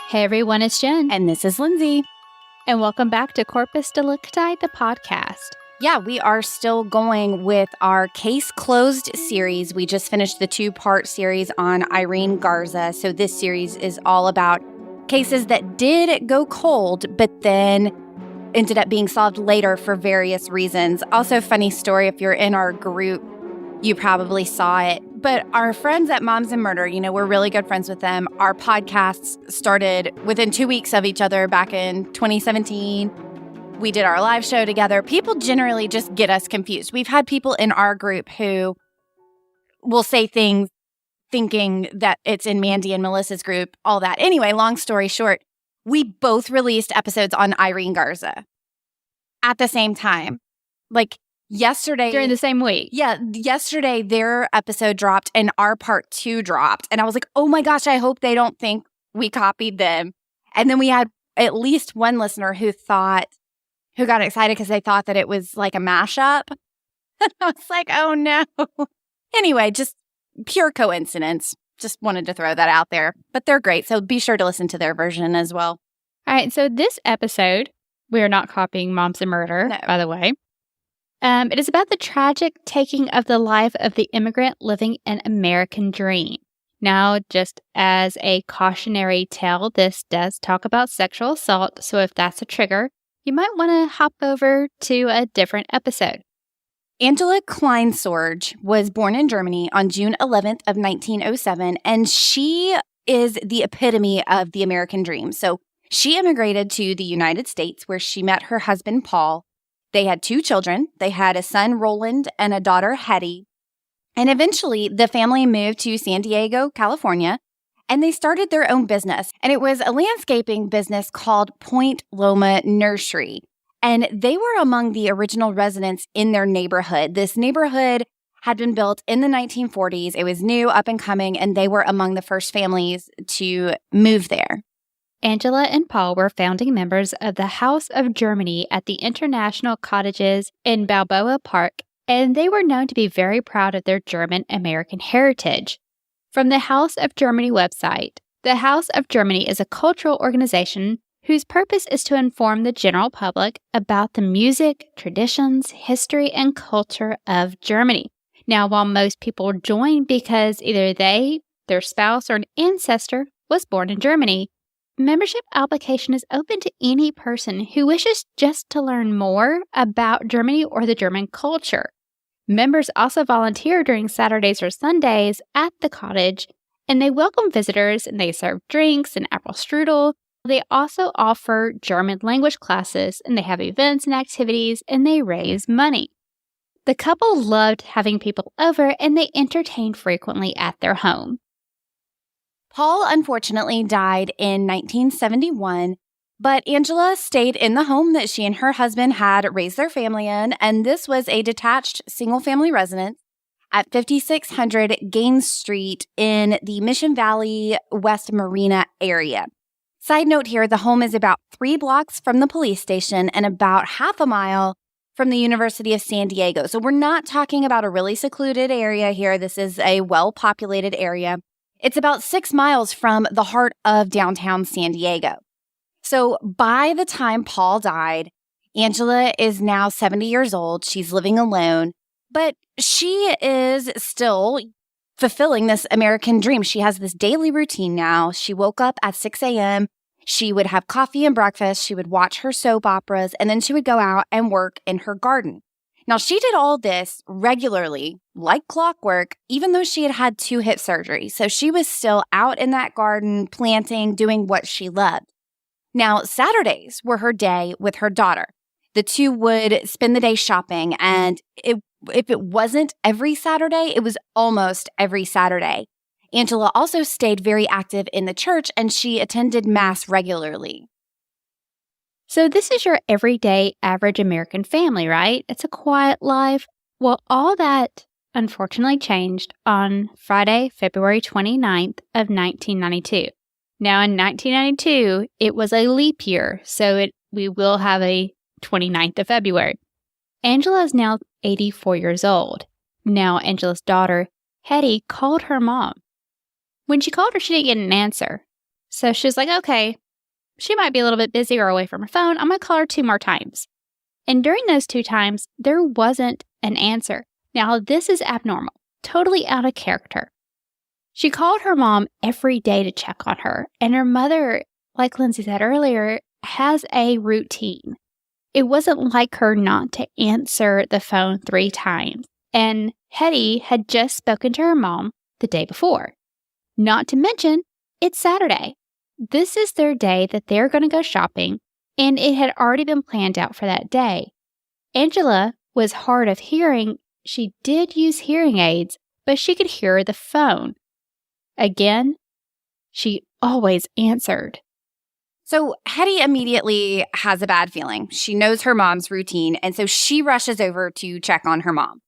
Hey everyone, it's Jen. And this is Lindsay. And welcome back to Corpus Delicti, the podcast. Yeah, we are still going with our Case Closed series. We just finished the 2-part series on Irene Garza. So this series is all about cases that did go cold, but then ended up being solved later for various reasons. Also, funny story, if you're in our group, you probably saw it. But our friends at Moms and Murder, we're really good friends with them. Our podcasts started within 2 weeks of each other back in 2017. We did our live show together. People generally just get us confused. We've had people in our group who will say things thinking that it's in Mandy and Melissa's group, all that. Anyway, long story short, we both released episodes on Irene Garza at the same time. Yesterday. During the same week. Yeah. Yesterday, their episode dropped and our part 2 dropped. And I was like, oh my gosh, I hope they don't think we copied them. And then we had at least one listener who got excited because they thought that it was like a mashup. I was like, oh no. Anyway, just pure coincidence. Just wanted to throw that out there. But they're great. So be sure to listen to their version as well. All right. So this episode, we are not copying Moms and Murder, by the way. It is about the tragic taking of the life of the immigrant living an American dream. Now, just as a cautionary tale, this does talk about sexual assault, so if that's a trigger, you might want to hop over to a different episode. Angela Kleinsorge was born in Germany on June 11th of 1907, and she is the epitome of the American dream. So she immigrated to the United States, where she met her husband, Paul. They had 2 children. They had a son, Roland, and a daughter, Hetty. And eventually, the family moved to San Diego, California, and they started their own business. And it was a landscaping business called Point Loma Nursery. And they were among the original residents in their neighborhood. This neighborhood had been built in the 1940s. It was new, up and coming, and they were among the first families to move there. Angela and Paul were founding members of the House of Germany at the International Cottages in Balboa Park, and they were known to be very proud of their German-American heritage. From the House of Germany website, the House of Germany is a cultural organization whose purpose is to inform the general public about the music, traditions, history, and culture of Germany. Now, while most people join because either they, their spouse, or an ancestor was born in Germany, membership application is open to any person who wishes just to learn more about Germany or the German culture. Members also volunteer during Saturdays or Sundays at the cottage, and they welcome visitors and they serve drinks and apple strudel. They also offer German language classes, and they have events and activities, and they raise money. The couple loved having people over, and they entertained frequently at their home. Paul unfortunately died in 1971, but Angela stayed in the home that she and her husband had raised their family in, and this was a detached single-family residence at 5600 Gaines Street in the Mission Valley, West Morena area. Side note here, the home is about 3 blocks from the police station and about half a mile from the University of San Diego. So we're not talking about a really secluded area here. This is a well-populated area. It's about 6 miles from the heart of downtown San Diego. So by the time Paul died, Angela is now 70 years old. She's living alone, but she is still fulfilling this American dream. She has this daily routine now. She woke up at 6 a.m. She would have coffee and breakfast. She would watch her soap operas, and then she would go out and work in her garden. Now, she did all this regularly, like clockwork, even though she had had 2 hip surgeries. So she was still out in that garden, planting, doing what she loved. Now, Saturdays were her day with her daughter. The 2 would spend the day shopping, and if it wasn't every Saturday, it was almost every Saturday. Angela also stayed very active in the church, and she attended Mass regularly. So this is your everyday average American family, right? It's a quiet life. Well, all that unfortunately changed on Friday, February 29th of 1992. Now, in 1992, it was a leap year, so we will have a 29th of February. Angela is now 84 years old. Now, Angela's daughter, Hetty, called her mom. When she called her, she didn't get an answer. So she's like, okay, she might be a little bit busy or away from her phone. I'm going to call her 2 more times. And during those 2 times, there wasn't an answer. Now, this is abnormal, totally out of character. She called her mom every day to check on her, and her mother, like Lindsay said earlier, has a routine. It wasn't like her not to answer the phone 3 times, and Hetty had just spoken to her mom the day before. Not to mention, it's Saturday. This is their day that they're going to go shopping, and it had already been planned out for that day. Angela was hard of hearing. She did use hearing aids, but she could hear the phone. Again, she always answered. So Hetty immediately has a bad feeling. She knows her mom's routine, and so she rushes over to check on her mom.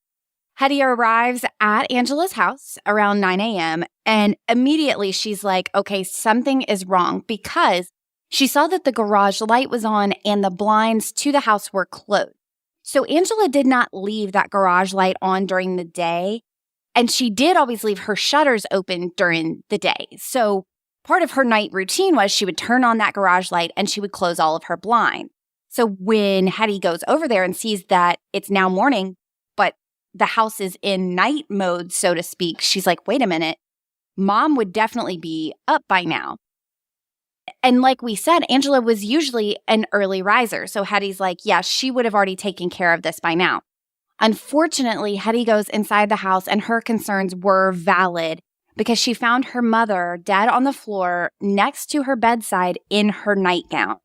Hetty arrives at Angela's house around 9 a.m., and immediately she's like, okay, something is wrong, because she saw that the garage light was on and the blinds to the house were closed. So Angela did not leave that garage light on during the day, and she did always leave her shutters open during the day. So part of her night routine was she would turn on that garage light and she would close all of her blinds. So when Hetty goes over there and sees that it's now morning, but the house is in night mode, so to speak, she's like, wait a minute, Mom would definitely be up by now. And like we said, Angela was usually an early riser. So Hetty's like, yeah, she would have already taken care of this by now. Unfortunately, Hetty goes inside the house and her concerns were valid because she found her mother dead on the floor next to her bedside in her nightgown.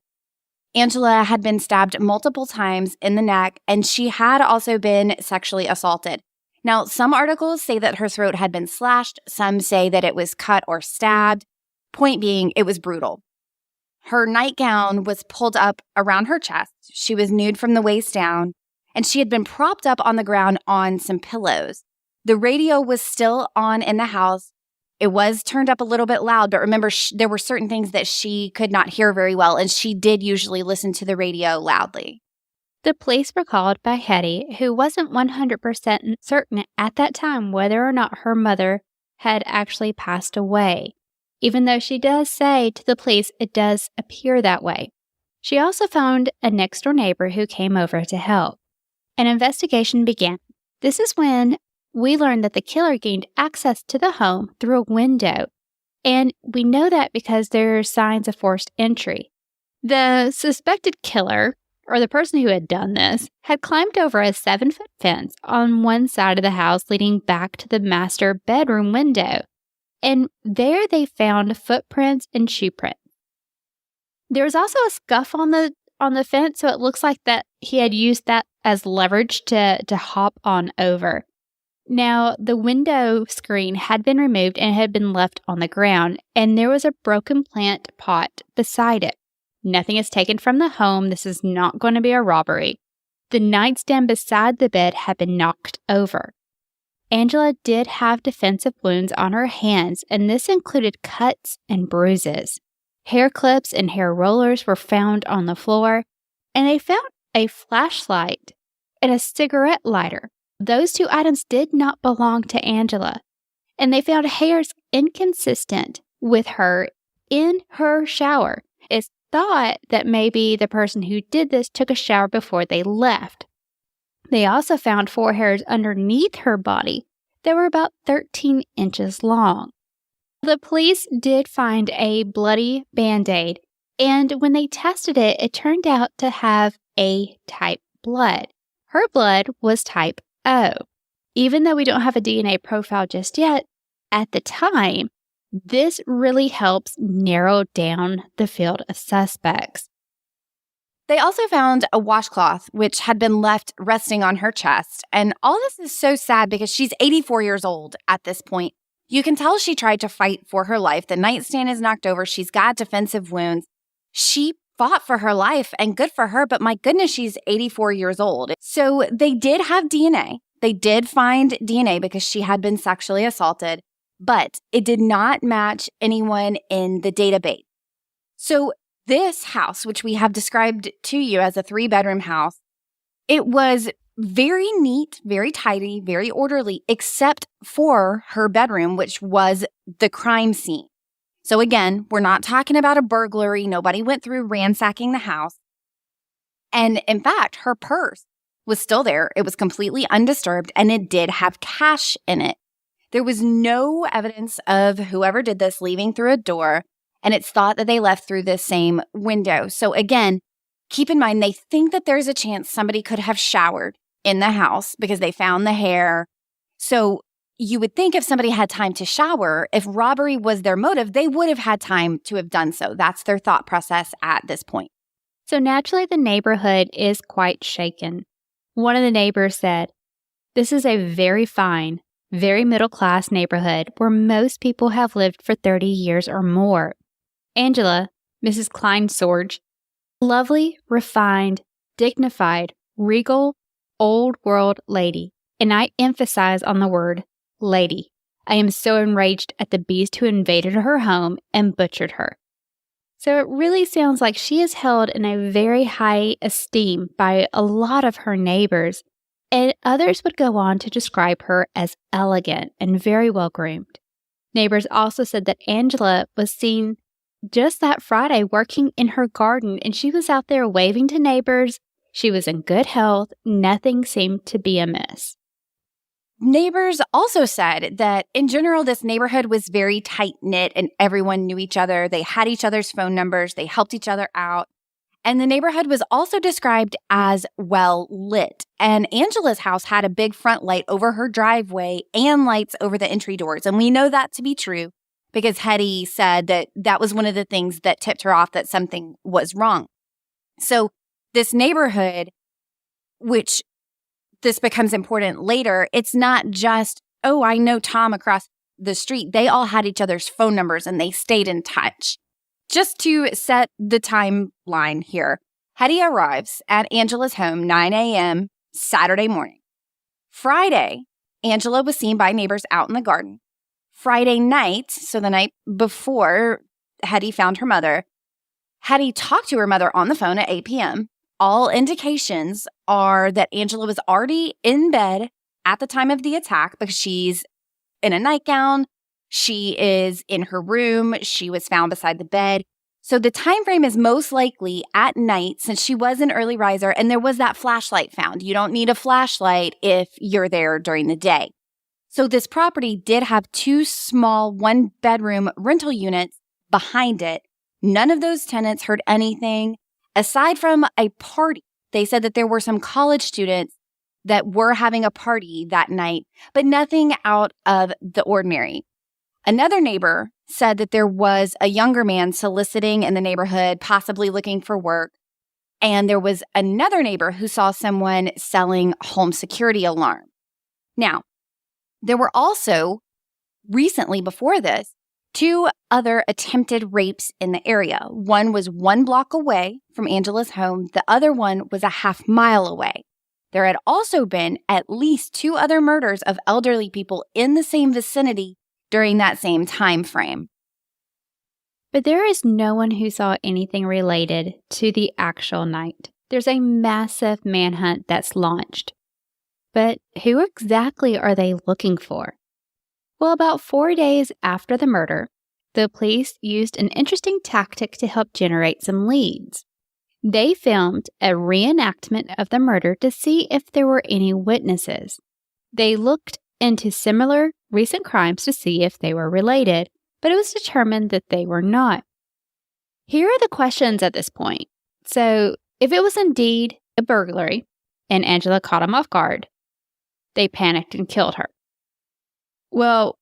Angela had been stabbed multiple times in the neck, and she had also been sexually assaulted. Now, some articles say that her throat had been slashed. Some say that it was cut or stabbed. Point being, it was brutal. Her nightgown was pulled up around her chest. She was nude from the waist down, and she had been propped up on the ground on some pillows. The radio was still on in the house. It was turned up a little bit loud, but remember, there were certain things that she could not hear very well, and she did usually listen to the radio loudly. The police were called by Hetty, who wasn't 100% certain at that time whether or not her mother had actually passed away. Even though she does say to the police it does appear that way. She also found a next-door neighbor who came over to help. An investigation began. This is when we learned that the killer gained access to the home through a window, and we know that because there are signs of forced entry. The suspected killer, or the person who had done this, had climbed over a 7-foot fence on one side of the house leading back to the master bedroom window, and there they found footprints and shoe prints. There was also a scuff on the fence, so it looks like that he had used that as leverage to hop on over. Now, the window screen had been removed and had been left on the ground, and there was a broken plant pot beside it. Nothing is taken from the home. This is not going to be a robbery. The nightstand beside the bed had been knocked over. Angela did have defensive wounds on her hands, and this included cuts and bruises. Hair clips and hair rollers were found on the floor, and they found a flashlight and a cigarette lighter. Those 2 items did not belong to Angela, and they found hairs inconsistent with her in her shower. It's thought that maybe the person who did this took a shower before they left. They also found 4 hairs underneath her body that were about 13 inches long. The police did find a bloody Band-Aid, and when they tested it, it turned out to have A-type blood. Her blood was type O. Even though we don't have a DNA profile just yet, at the time, this really helps narrow down the field of suspects. They also found a washcloth, which had been left resting on her chest. And all this is so sad because she's 84 years old at this point. You can tell she tried to fight for her life. The nightstand is knocked over. She's got defensive wounds. She fought for her life, and good for her, but my goodness, she's 84 years old. So they did have DNA. They did find DNA because she had been sexually assaulted, but it did not match anyone in the database. So this house, which we have described to you as a 3-bedroom house, it was very neat, very tidy, very orderly, except for her bedroom, which was the crime scene. So again, we're not talking about a burglary. Nobody went through ransacking the house. And in fact, her purse was still there. It was completely undisturbed, and it did have cash in it. There was no evidence of whoever did this leaving through a door, and it's thought that they left through the same window. So again, keep in mind, they think that there's a chance somebody could have showered in the house because they found the hair. So you would think if somebody had time to shower, if robbery was their motive, they would have had time to have done so. That's their thought process at this point. So naturally, the neighborhood is quite shaken. One of the neighbors said, "This is a very fine, very middle-class neighborhood where most people have lived for 30 years or more. Angela, Mrs. Kleinsorge, lovely, refined, dignified, regal, old-world lady." And I emphasize on the word lady. I am so enraged at the beast who invaded her home and butchered her. So it really sounds like she is held in a very high esteem by a lot of her neighbors, and others would go on to describe her as elegant and very well groomed. Neighbors also said that Angela was seen just that Friday working in her garden, and she was out there waving to neighbors. She was in good health. Nothing seemed to be amiss. Neighbors also said that in general, this neighborhood was very tight-knit and everyone knew each other. They had each other's phone numbers. They helped each other out. And the neighborhood was also described as well lit. And Angela's house had a big front light over her driveway and lights over the entry doors. And we know that to be true because Hetty said that that was one of the things that tipped her off that something was wrong. So this neighborhood, which this becomes important later, it's not just, oh, I know Tom across the street. They all had each other's phone numbers and they stayed in touch. Just to set the timeline here, Hetty arrives at Angela's home 9 a.m. Saturday morning. Friday, Angela was seen by neighbors out in the garden. Friday night, so the night before Hetty found her mother, Hetty talked to her mother on the phone at 8 p.m. All indications are that Angela was already in bed at the time of the attack because she's in a nightgown. She is in her room. She was found beside the bed. So the time frame is most likely at night since she was an early riser and there was that flashlight found. You don't need a flashlight if you're there during the day. So this property did have 2 small 1-bedroom rental units behind it. None of those tenants heard anything. Aside from a party, they said that there were some college students that were having a party that night, but nothing out of the ordinary. Another neighbor said that there was a younger man soliciting in the neighborhood, possibly looking for work. And there was another neighbor who saw someone selling home security alarm. Now, there were also, recently before this, 2 other attempted rapes in the area. One was 1 block away from Angela's home. The other one was a half-mile away. There had also been at least 2 other murders of elderly people in the same vicinity during that same time frame. But there is no one who saw anything related to the actual night. There's a massive manhunt that's launched. But who exactly are they looking for? Well, about 4 days after the murder, the police used an interesting tactic to help generate some leads. They filmed a reenactment of the murder to see if there were any witnesses. They looked into similar recent crimes to see if they were related, but it was determined that they were not. Here are the questions at this point. So, if it was indeed a burglary and Angela caught him off guard, they panicked and killed her. Well,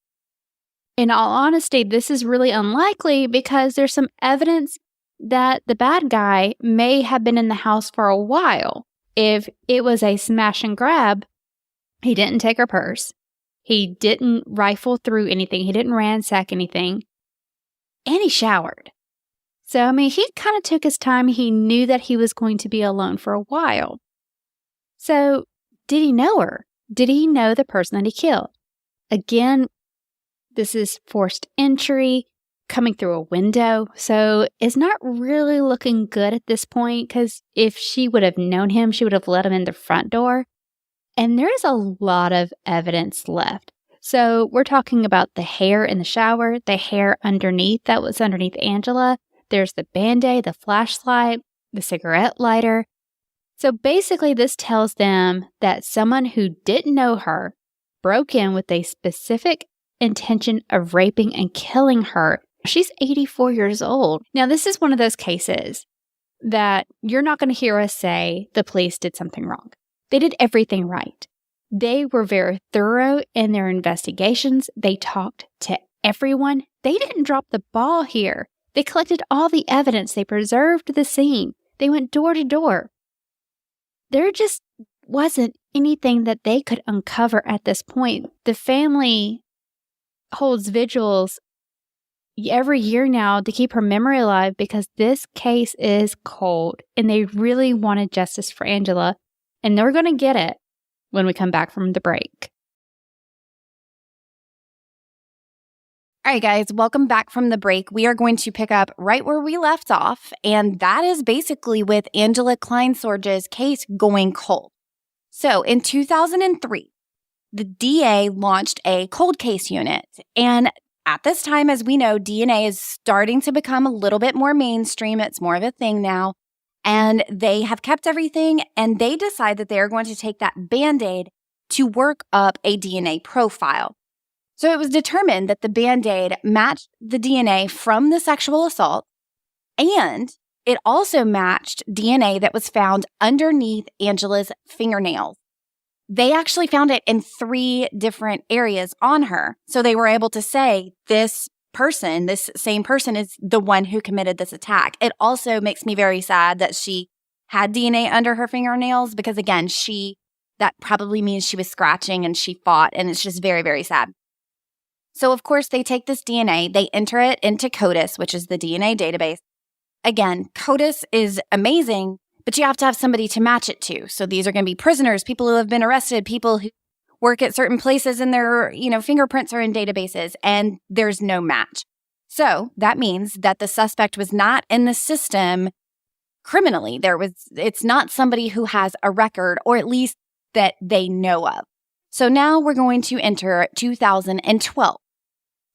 in all honesty, this is really unlikely because there's some evidence that the bad guy may have been in the house for a while. If it was a smash and grab, he didn't take her purse. He didn't rifle through anything. He didn't ransack anything. And he showered. So, I mean, he kind of took his time. He knew that he was going to be alone for a while. So, did he know her? Did he know the person that he killed? Again, this is forced entry, coming through a window. So, it's not really looking good at this point because if she would have known him, she would have let him in the front door. And there is a lot of evidence left. So we're talking about the hair in the shower, the hair underneath that was underneath Angela. There's the Band-Aid, the flashlight, the cigarette lighter. So basically, this tells them that someone who didn't know her broke in with a specific intention of raping and killing her. She's 84 years old. Now, this is one of those cases that you're not going to hear us say the police did something wrong. They did everything right. They were very thorough in their investigations. They talked to everyone. They didn't drop the ball here. They collected all the evidence. They preserved the scene. They went door to door. There just wasn't anything that they could uncover at this point. The family holds vigils every year now to keep her memory alive because this case is cold and they really wanted justice for Angela, and they're going to get it when we come back from the break. All right, guys, welcome back from the break. We are going to pick up right where we left off, and that is basically with Angela Kleinsorge's case going cold. So in 2003, the DA launched a cold case unit, and at this time, as we know, DNA is starting to become a little bit more mainstream. It's more of a thing now, and they have kept everything, and they decide that they're going to take that Band-Aid to work up a DNA profile. So it was determined that the Band-Aid matched the DNA from the sexual assault, and it also matched DNA that was found underneath Angela's fingernails. They actually found it in 3 different areas on her. So they were able to say this same person is the one who committed this attack. It also makes me very sad that she had DNA under her fingernails because, again, that probably means she was scratching and she fought, and it's just very, very sad. So, of course, they take this DNA, they enter it into CODIS, which is the DNA database. Again, CODIS is amazing, but you have to have somebody to match it to. So these are going to be prisoners, people who have been arrested, people who work at certain places and their, fingerprints are in databases, and there's no match. So that means that the suspect was not in the system criminally. It's not somebody who has a record, or at least that they know of. So now we're going to enter 2012.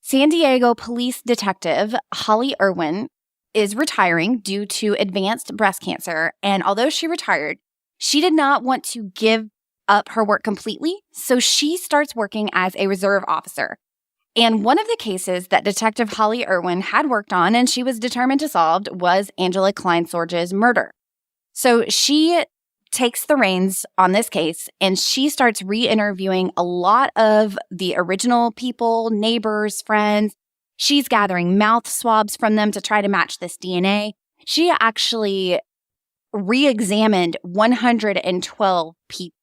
San Diego police detective Holly Irwin is retiring due to advanced breast cancer. And although she retired, she did not want to give up her work completely. So she starts working as a reserve officer. And one of the cases that Detective Holly Irwin had worked on and she was determined to solve was Angela Kleinsorge's murder. So she takes the reins on this case and she starts re-interviewing a lot of the original people, neighbors, friends. She's gathering mouth swabs from them to try to match this DNA. She actually re-examined 112 people.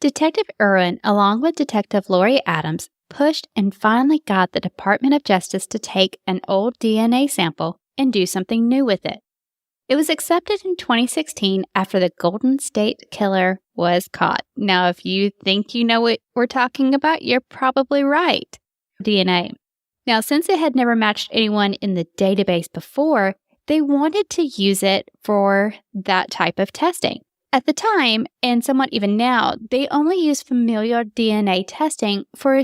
Detective Irwin, along with Detective Lori Adams, pushed and finally got the Department of Justice to take an old DNA sample and do something new with it. It was accepted in 2016 after the Golden State Killer was caught. Now, if you think you know what we're talking about, you're probably right. DNA. Now, since it had never matched anyone in the database before, they wanted to use it for that type of testing. At the time, and somewhat even now, they only use familial DNA testing for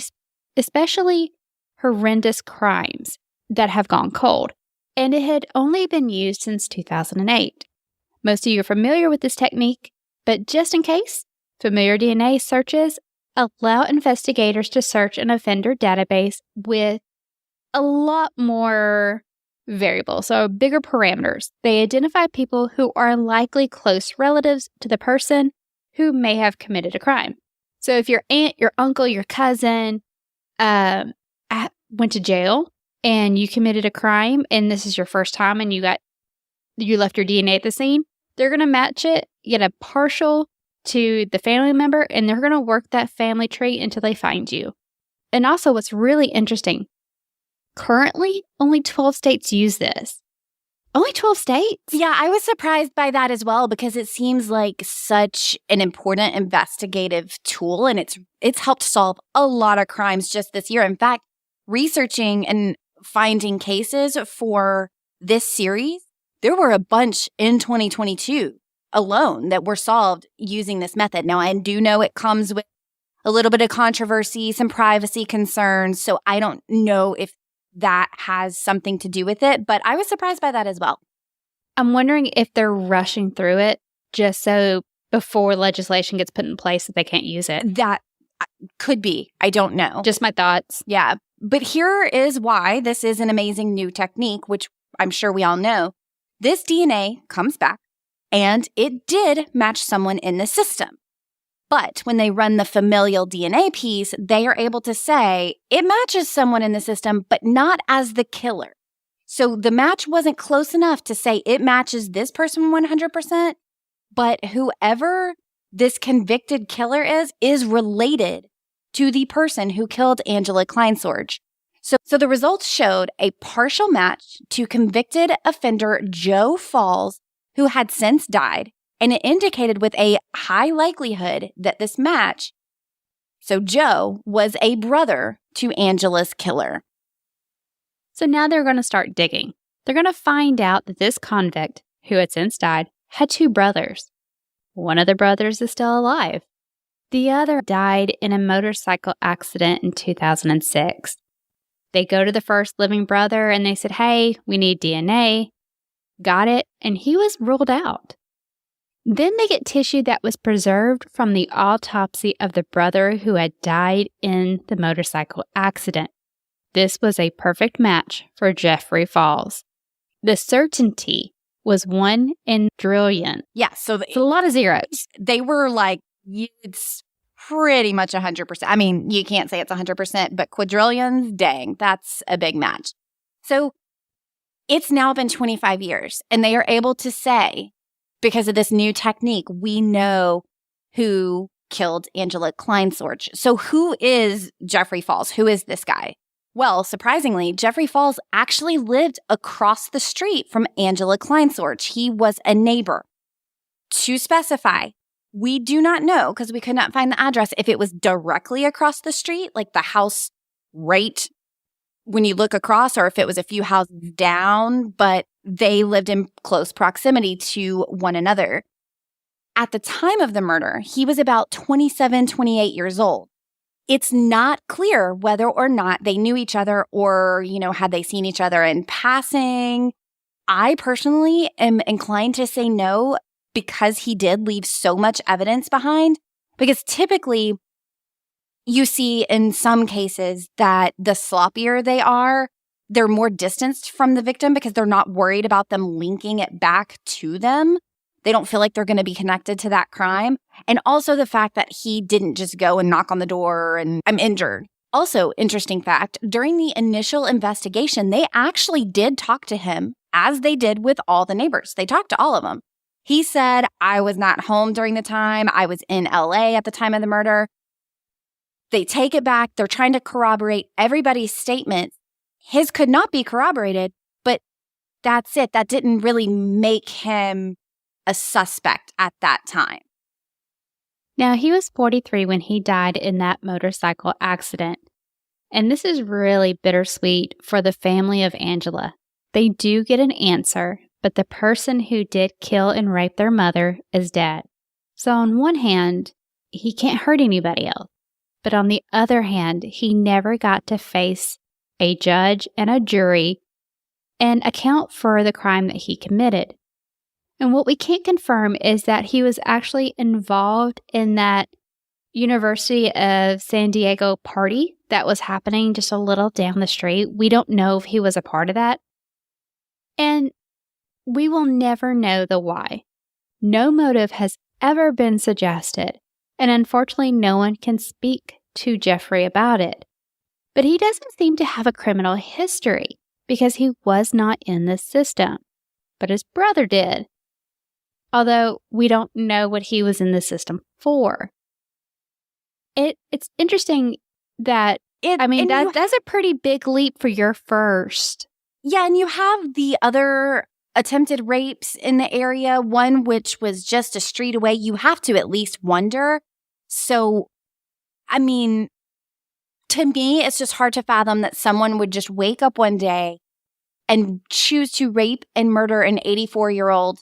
especially horrendous crimes that have gone cold. And it had only been used since 2008. Most of you are familiar with this technique, but just in case, familiar DNA searches allow investigators to search an offender database with a lot more variables, so bigger parameters. They identify people who are likely close relatives to the person who may have committed a crime. So if your aunt, your uncle, your cousin went to jail, and you committed a crime, and this is your first time, and you left your DNA at the scene, they're going to match it, get a partial to the family member, and they're going to work that family tree until they find you. And also, what's really interesting, currently, only 12 states use this. Only 12 states? Yeah, I was surprised by that as well because it seems like such an important investigative tool, and it's helped solve a lot of crimes just this year. In fact, researching and finding cases for this series, there were a bunch in 2022 alone that were solved using this method. Now, I do know it comes with a little bit of controversy, some privacy concerns. So I don't know if that has something to do with it, but I was surprised by that as well. I'm wondering if they're rushing through it just so before legislation gets put in place that they can't use it. That could be. I don't know. Just my thoughts. Yeah. But here is why this is an amazing new technique, which I'm sure we all know. This DNA comes back, and it did match someone in the system. But when they run the familial DNA piece, they are able to say it matches someone in the system, but not as the killer. So the match wasn't close enough to say it matches this person 100%, but whoever this convicted killer is related to the person who killed Angela Kleinsorge. So the results showed a partial match to convicted offender Joe Falls, who had since died, and it indicated with a high likelihood that this match, so Joe, was a brother to Angela's killer. So now they're going to start digging. They're going to find out that this convict, who had since died, had two brothers. One of the brothers is still alive. The other died in a motorcycle accident in 2006. They go to the first living brother and they said, hey, we need DNA. Got it, and he was ruled out. Then they get tissue that was preserved from the autopsy of the brother who had died in the motorcycle accident. This was a perfect match for Jeffrey Falls. The certainty was 1 in trillion. Yeah, so it's a lot of zeros. They were like, it's pretty much 100%. I mean, you can't say it's 100%, but quadrillions, dang, that's a big match. So it's now been 25 years, and they are able to say, because of this new technique, we know who killed Angela Kleinsorge. So who is Jeffrey Falls? Who is this guy? Well, surprisingly, Jeffrey Falls actually lived across the street from Angela Kleinsorge. He was a neighbor. To specify, we do not know, because we could not find the address, if it was directly across the street, like the house right when you look across, or if it was a few houses down, but they lived in close proximity to one another. At the time of the murder, he was about 27, 28 years old. It's not clear whether or not they knew each other or, had they seen each other in passing. I personally am inclined to say no, because he did leave so much evidence behind. Because typically, you see in some cases that the sloppier they are, they're more distanced from the victim because they're not worried about them linking it back to them. They don't feel like they're going to be connected to that crime. And also the fact that he didn't just go and knock on the door and I'm injured. Also, interesting fact, during the initial investigation, they actually did talk to him, as they did with all the neighbors. They talked to all of them. He said, I was not home during the time. I was in LA at the time of the murder. They take it back. They're trying to corroborate everybody's statements. His could not be corroborated, but that's it. That didn't really make him a suspect at that time. Now, he was 43 when he died in that motorcycle accident. And this is really bittersweet for the family of Angela. They do get an answer, but the person who did kill and rape their mother is dead. So on one hand, he can't hurt anybody else. But on the other hand, he never got to face a judge and a jury and account for the crime that he committed. And what we can't confirm is that he was actually involved in that University of San Diego party that was happening just a little down the street. We don't know if he was a part of that. And we will never know the why. No motive has ever been suggested, and unfortunately no one can speak to Jeffrey about it. But he doesn't seem to have a criminal history because he was not in the system. But his brother did. Although we don't know what he was in the system for. It's interesting that, that's a pretty big leap for your first. Yeah, and you have the other attempted rapes in the area, one which was just a street away. You have to at least wonder. So, to me, it's just hard to fathom that someone would just wake up one day and choose to rape and murder an 84-year-old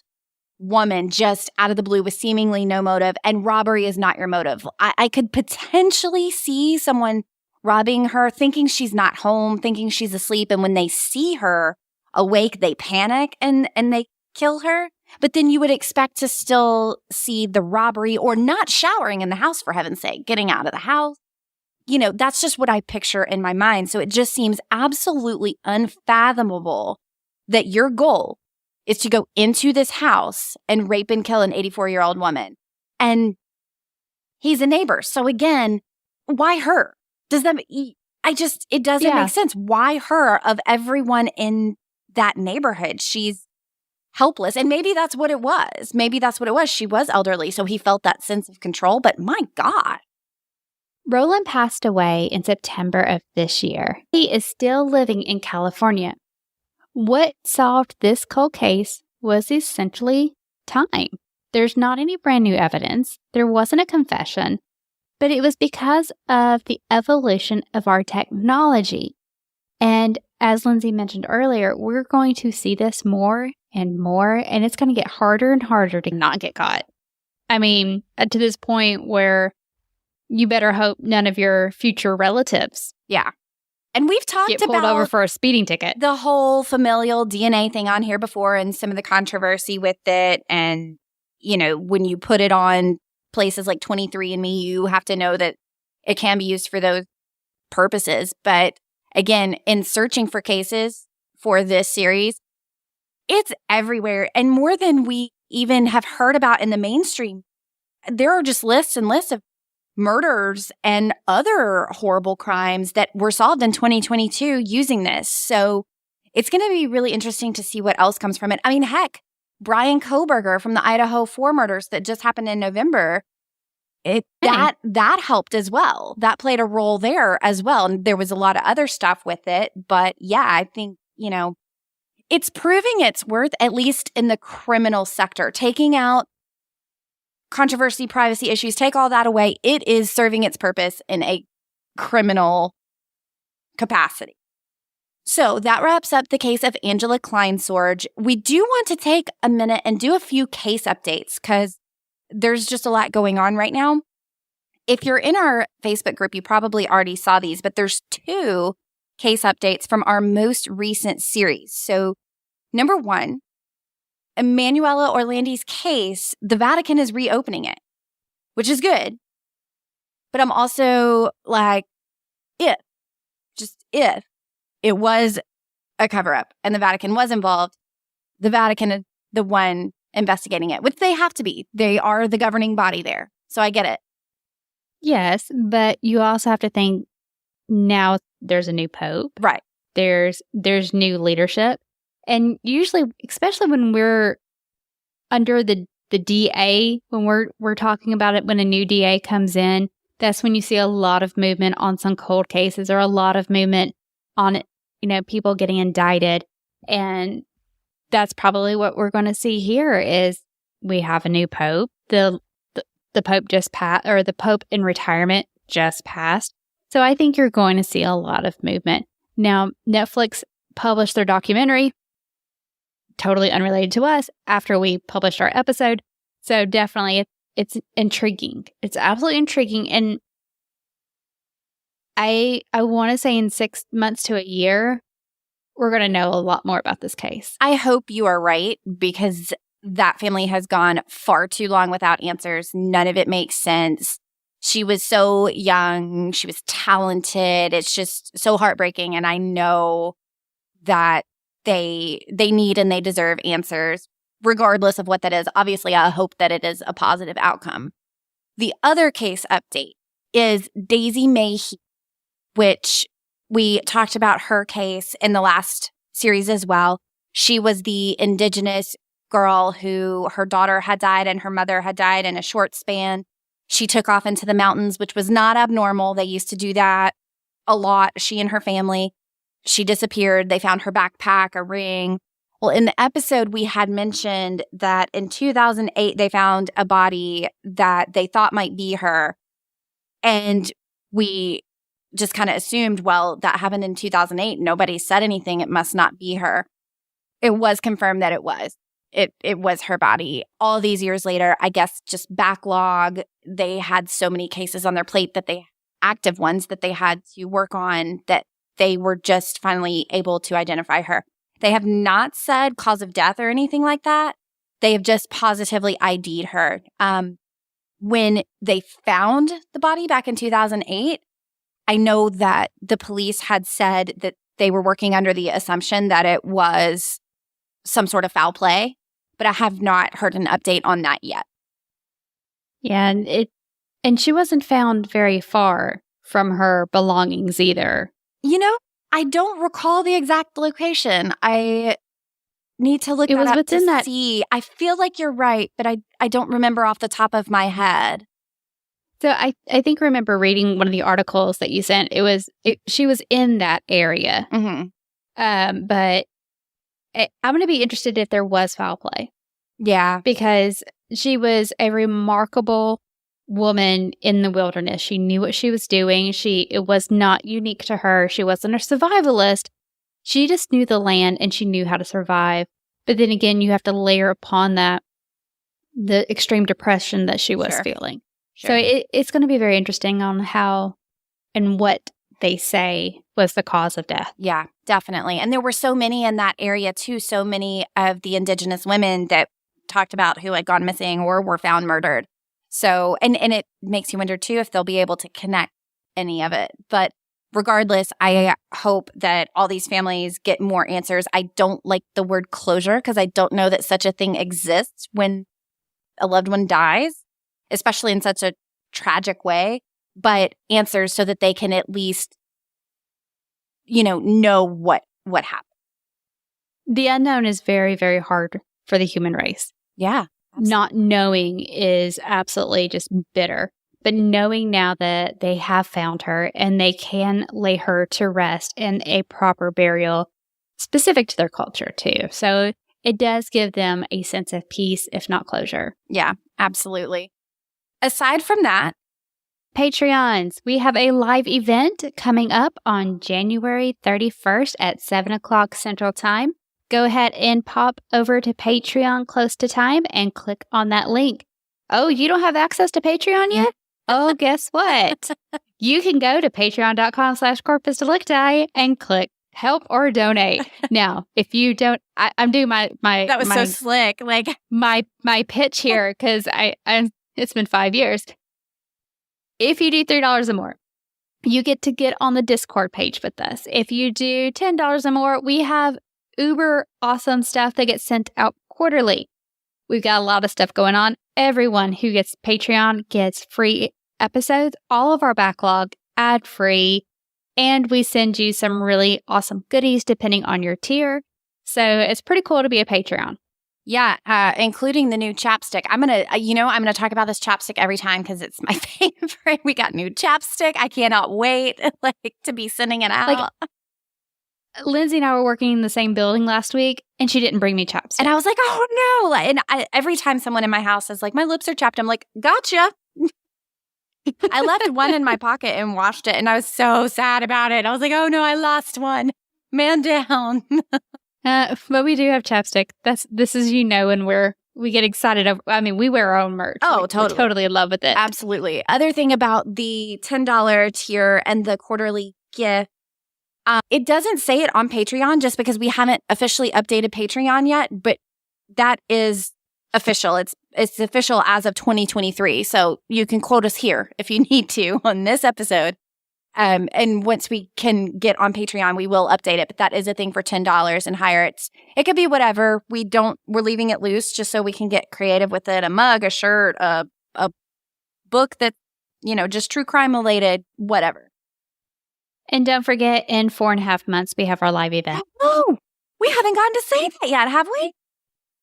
woman just out of the blue with seemingly no motive, and robbery is not your motive. I could potentially see someone robbing her, thinking she's not home, thinking she's asleep, and when they see her awake, they panic and they kill her. But then you would expect to still see the robbery or not showering in the house, for heaven's sake, getting out of the house. That's just what I picture in my mind. So it just seems absolutely unfathomable that your goal is to go into this house and rape and kill an 84-year-old woman. And he's a neighbor. So again, why her? It doesn't make sense. Why her of everyone in that neighborhood? She's helpless. And maybe that's what it was. She was elderly, so he felt that sense of control. But my God. Roland passed away in September of this year. He is still living in California. What solved this cold case was essentially time. There's not any brand new evidence. There wasn't a confession. But it was because of the evolution of our technology. And as Lindsay mentioned earlier, we're going to see this more and more, and it's going to get harder and harder to not get caught. I mean, to this point where you better hope none of your future relatives And we've talked get pulled over for a speeding ticket. The whole familial DNA thing on here before and some of the controversy with it. And, when you put it on places like 23andMe, you have to know that it can be used for those purposes. But again, in searching for cases for this series, it's everywhere. And more than we even have heard about in the mainstream. There are just lists and lists of murders and other horrible crimes that were solved in 2022 using this. So it's going to be really interesting to see what else comes from it. I mean, heck, Brian Kohberger from the Idaho 4 murders that just happened in November, that helped as well. That played a role there as well. And there was a lot of other stuff with it. But yeah, I think, it's proving its worth, at least in the criminal sector. Taking out controversy, privacy issues, take all that away. It is serving its purpose in a criminal capacity. So that wraps up the case of Angela Kleinsorge. We do want to take a minute and do a few case updates because there's just a lot going on right now. If you're in our Facebook group, you probably already saw these, but there's 2 case updates from our most recent series. So number 1, Emanuela Orlandi's case, the Vatican is reopening it, which is good. But I'm also like, if it was a cover-up and the Vatican was involved, the Vatican is the one investigating it, which they have to be. They are the governing body there. So I get it. Yes, but you also have to think now there's a new pope. Right. There's new leadership. And usually, especially when we're under the DA, when we're talking about it, when a new DA comes in, that's when you see a lot of movement on some cold cases or a lot of movement on, people getting indicted. And that's probably what we're going to see here is we have a new pope. The pope just passed, or the pope in retirement just passed. So I think you're going to see a lot of movement. Now, Netflix published their documentary, totally unrelated to us, after we published our episode. So definitely it's intriguing. It's absolutely intriguing. And I want to say in 6 months to a year, we're going to know a lot more about this case. I hope you are right, because that family has gone far too long without answers. None of it makes sense. She was so young. She was talented. It's just so heartbreaking. And I know that they need and they deserve answers, regardless of what that is. Obviously, I hope that it is a positive outcome. The other case update is Daisy Mayhew, which we talked about her case in the last series as well. She was the Indigenous girl who her daughter had died and her mother had died in a short span. She took off into the mountains, which was not abnormal. They used to do that a lot, she and her family. She disappeared. They found her backpack, a ring. Well, in the episode, we had mentioned that in 2008, they found a body that they thought might be her. And we just kind of assumed, well, that happened in 2008. Nobody said anything. It must not be her. It was confirmed that it was. it was her body. All these years later, I guess just backlog. They had so many cases on their plate active ones that they had to work on, that they were just finally able to identify her. They have not said cause of death or anything like that. They have just positively ID'd her. When they found the body back in 2008, I know that the police had said that they were working under the assumption that it was some sort of foul play, but I have not heard an update on that yet. Yeah, and she wasn't found very far from her belongings either. I don't recall the exact location. I need to look it that was up within to that see. I feel like you're right, but I don't remember off the top of my head. So I think I remember reading one of the articles that you sent. She was in that area. Mm-hmm. But I'm going to be interested if there was foul play. Yeah. Because she was a remarkable woman in the wilderness. She knew what she was doing. It was not unique to her. She wasn't a survivalist. She just knew the land and she knew how to survive. But then again, you have to layer upon that the extreme depression that she was feeling. Sure. So it's going to be very interesting on how and what they say was the cause of death. Yeah, definitely. And there were so many in that area too. So many of the indigenous women that talked about who had gone missing or were found murdered. So, and it makes you wonder too if they'll be able to connect any of it. But regardless, I hope that all these families get more answers. I don't like the word closure because I don't know that such a thing exists when a loved one dies, especially in such a tragic way, but answers so that they can at least, know what happened. The unknown is very, very hard for the human race. Yeah. Absolutely. Not knowing is absolutely just bitter. But knowing now that they have found her and they can lay her to rest in a proper burial specific to their culture too. So it does give them a sense of peace, if not closure. Yeah, absolutely. Aside from that, Patreons, we have a live event coming up on January 31st at 7 o'clock Central Time. Go ahead and pop over to Patreon close to time and click on that link. Oh, you don't have access to Patreon yet? Oh, guess what? You can go to patreon.com/corpus delicti and click help or donate. Now, if you don't, I'm doing my that was so slick. Like my pitch here because I it's been 5 years. If you do $3 or more, you get to get on the Discord page with us. If you do $10 or more, we have uber awesome stuff that gets sent out quarterly. We've got a lot of stuff going on. Everyone who gets Patreon gets free episodes, all of our backlog, ad-free, and we send you some really awesome goodies depending on your tier. So it's pretty cool to be a Patreon. Yeah, including the new chapstick. I'm gonna talk about this chapstick every time because it's my favorite. We got new chapstick. I cannot wait to be sending it out. Lindsay and I were working in the same building last week, and she didn't bring me chapstick. And I was like, oh no! And every time someone in my house is like, my lips are chapped, I'm like, gotcha. I left one in my pocket and washed it, and I was so sad about it. I was like, oh no, I lost one. Man down. But we do have chapstick. This is when we get excited. We wear our own merch. Oh, totally. We're totally in love with it. Absolutely. Other thing about the $10 tier and the quarterly gift, it doesn't say it on Patreon just because we haven't officially updated Patreon yet, but that is official. It's official as of 2023. So you can quote us here if you need to on this episode. And once we can get on Patreon, we will update it. But that is a thing for $10 and higher. It could be whatever. We're leaving it loose just so we can get creative with it. A mug, a shirt, a book that, just true crime related, whatever. And don't forget, in 4.5 months, we have our live event. Oh, we haven't gotten to say that yet, have we?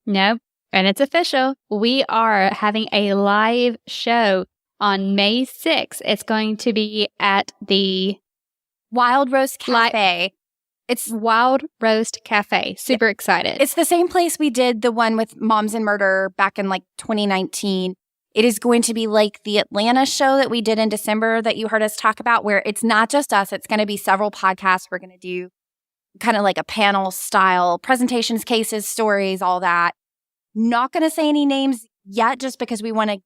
No, and it's official. We are having a live show on May 6th. It's going to be at the Wild Roast Cafe. It's Wild Roast Cafe. Super excited. It's the same place we did the one with Moms and Murder back in 2019. It is going to be like the Atlanta show that we did in December that you heard us talk about, where it's not just us. It's going to be several podcasts. We're going to do kind of like a panel style presentations, cases, stories, all that. Not going to say any names yet just because we want to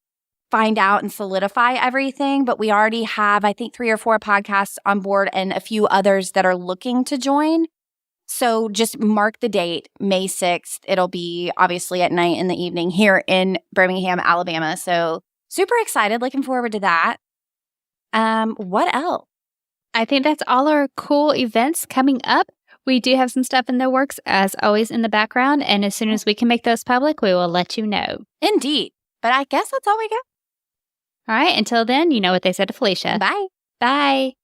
find out and solidify everything. But we already have, I think, 3 or 4 podcasts on board and a few others that are looking to join. So just mark the date, May 6th. It'll be obviously at night in the evening here in Birmingham, Alabama. So super excited. Looking forward to that. What else? I think that's all our cool events coming up. We do have some stuff in the works, as always, in the background. And as soon as we can make those public, we will let you know. Indeed. But I guess that's all we got. All right. Until then, you know what they said to Felicia. Bye. Bye.